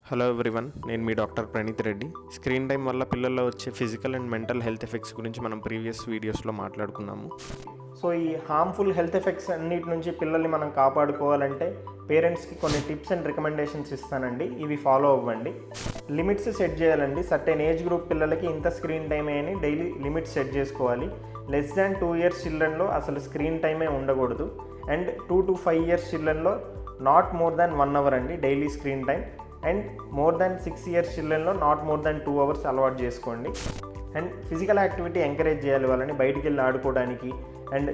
Hello everyone, నేను మీ doctor Praneeth Reddy. Screen time వల్ల పిల్లల్లో వచ్చే physical and mental health effects గురించి మనం ప్రీవియస్ వీడియోస్లో మాట్లాడుకున్నాము. సో ఈ హార్మ్ఫుల్ హెల్త్ ఎఫెక్ట్స్ అన్నిటి నుంచి పిల్లల్ని మనం కాపాడుకోవాలంటే పేరెంట్స్కి కొన్ని టిప్స్ అండ్ రికమెండేషన్స్ ఇస్తానండి. ఇవి ఫాలో అవ్వండి. లిమిట్స్ సెట్ చేయాలండి. సర్టెన్ ఏజ్ గ్రూప్ పిల్లలకి ఇంత స్క్రీన్ టైమే అని డైలీ లిమిట్స్ సెట్ చేసుకోవాలి. లెస్ దాన్ 2 years చిల్డ్రన్లో అసలు స్క్రీన్ టైమే ఉండకూడదు. అండ్ 2 to 5 years చిల్డ్రన్లో నాట్ మోర్ దాన్ 1 hour అండి daily screen time. And more than 6 years చిల్డ్రన్లో నాట్ మోర్ దాన్ 2 hours అలవాటు చేసుకోండి. అండ్ ఫిజికల్ యాక్టివిటీ ఎంకరేజ్ చేయాలి. వాళ్ళని బయటికి వెళ్ళి ఆడుకోవడానికి అండ్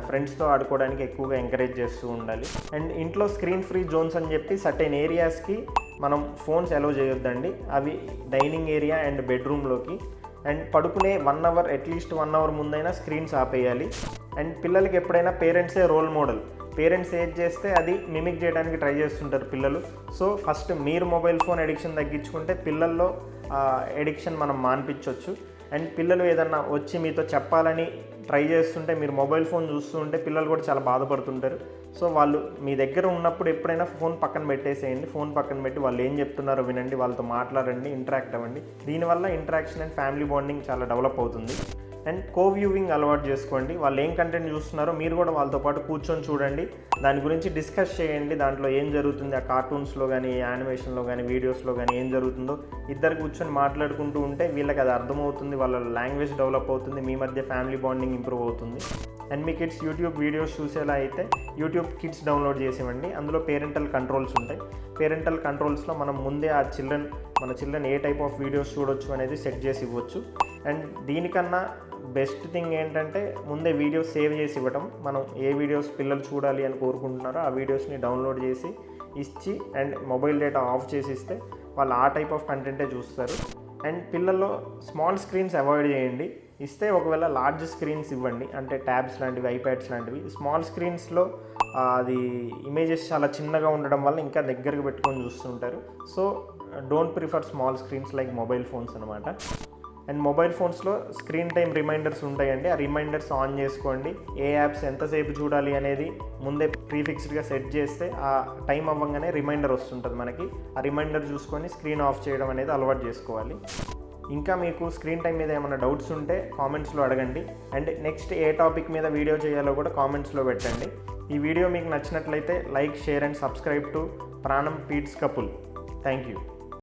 ఫ్రెండ్స్తో ఆడుకోవడానికి ఎక్కువగా ఎంకరేజ్ చేస్తూ ఉండాలి. అండ్ ఇంట్లో స్క్రీన్ ఫ్రీ జోన్స్ అని చెప్పి సర్టెన్ ఏరియాస్కి మనం ఫోన్స్ అలౌ చేయొద్దండి. అవి డైనింగ్ ఏరియా అండ్ బెడ్రూమ్లోకి. అండ్ పడుకునే 1 hour అట్లీస్ట్ 1 hour ముందైనా స్క్రీన్స్ ఆపేయాలి. అండ్ పిల్లలకి ఎప్పుడైనా పేరెంట్సే రోల్ మోడల్. పేరెంట్స్ ఏది చేస్తే అది మిమిక్ చేయడానికి ట్రై చేస్తుంటారు పిల్లలు. సో ఫస్ట్ మీరు మొబైల్ ఫోన్ ఎడిక్షన్ తగ్గించుకుంటే పిల్లల్లో ఎడిక్షన్ మనం మాన్పించవచ్చు. అండ్ పిల్లలు ఏదన్నా వచ్చి మీతో చెప్పాలని ట్రై చేస్తుంటే మీరు మొబైల్ ఫోన్ చూస్తూ ఉంటే పిల్లలు కూడా చాలా బాధపడుతుంటారు. సో వాళ్ళు మీ దగ్గర ఉన్నప్పుడు ఎప్పుడైనా ఫోన్ పక్కన పెట్టేసేయండి. ఫోన్ పక్కన పెట్టి వాళ్ళు ఏం చెప్తున్నారో వినండి, వాళ్ళతో మాట్లాడండి, ఇంటరాక్ట్ అవ్వండి. దీనివల్ల ఇంటరాక్షన్ అండ్ ఫ్యామిలీ బాండింగ్ చాలా డెవలప్ అవుతుంది. అండ్ కోవ్యూవింగ్ అలవాటు చేసుకోండి. వాళ్ళు ఏం కంటెంట్ చూస్తున్నారో మీరు కూడా వాళ్ళతో పాటు కూర్చొని చూడండి, దాని గురించి డిస్కస్ చేయండి. దాంట్లో ఏం జరుగుతుంది, ఆ కార్టూన్స్లో కానీ యానిమేషన్లో కానీ వీడియోస్లో కానీ ఏం జరుగుతుందో ఇద్దరు కూర్చొని మాట్లాడుకుంటూ ఉంటే వీళ్ళకి అది అర్థమవుతుంది, వాళ్ళ లాంగ్వేజ్ డెవలప్ అవుతుంది, మీ మధ్య ఫ్యామిలీ బాండింగ్ ఇంప్రూవ్ అవుతుంది. అండ్ మీ కిడ్స్ యూట్యూబ్ వీడియోస్ చూసేలా అయితే యూట్యూబ్ కిడ్స్ డౌన్లోడ్ చేసేవండి. అందులో పేరెంటల్ కంట్రోల్స్ ఉంటాయి. పేరెంటల్ కంట్రోల్స్లో మనం ముందే మన చిల్డ్రన్ ఏ టైప్ ఆఫ్ వీడియోస్ చూడొచ్చు అనేది సెట్ చేసి ఇవ్వచ్చు. అండ్ దీనికన్నా బెస్ట్ థింగ్ ఏంటంటే ముందే వీడియోస్ సేవ్ చేసి ఇవ్వటం. మనం ఏ వీడియోస్ పిల్లలు చూడాలి అని కోరుకుంటున్నారో ఆ వీడియోస్ని డౌన్లోడ్ చేసి ఇచ్చి అండ్ మొబైల్ డేటా ఆఫ్ చేసి ఇస్తే వాళ్ళు ఆ టైప్ ఆఫ్ కంటెంటే చూస్తారు. అండ్ పిల్లల్లో స్మాల్ స్క్రీన్స్ అవాయిడ్ చేయండి. ఇస్తే ఒకవేళ లార్జ్ స్క్రీన్స్ ఇవ్వండి, అంటే ట్యాబ్స్ లాంటివి, ఐప్యాడ్స్ లాంటివి. స్మాల్ స్క్రీన్స్లో అది ఇమేజెస్ చాలా చిన్నగా ఉండడం వల్ల ఇంకా దగ్గరకు పెట్టుకొని చూస్తుంటారు. So don't prefer small screens like mobile phones అనమాట. అండ్ మొబైల్ ఫోన్స్లో స్క్రీన్ టైం రిమైండర్స్ ఉంటాయండి. ఆ రిమైండర్స్ ఆన్ చేసుకోండి. ఏ యాప్స్ ఎంతసేపు చూడాలి అనేది ముందే ప్రీఫిక్స్డ్గా సెట్ చేస్తే ఆ టైం అవ్వగానే రిమైండర్ వస్తుంటుంది మనకి. ఆ రిమైండర్ చూసుకొని స్క్రీన్ ఆఫ్ చేయడం అనేది అలవాటు చేసుకోవాలి. ఇంకా మీకు స్క్రీన్ టైం మీద ఏమైనా డౌట్స్ ఉంటే కామెంట్స్లో అడగండి. అండ్ నెక్స్ట్ ఏ టాపిక్ మీద వీడియో చేయాలో కూడా కామెంట్స్లో పెట్టండి. ఈ వీడియో మీకు నచ్చినట్లయితే like, share and subscribe to ప్రాణం ఫీడ్స్ కపుల్. Thank you.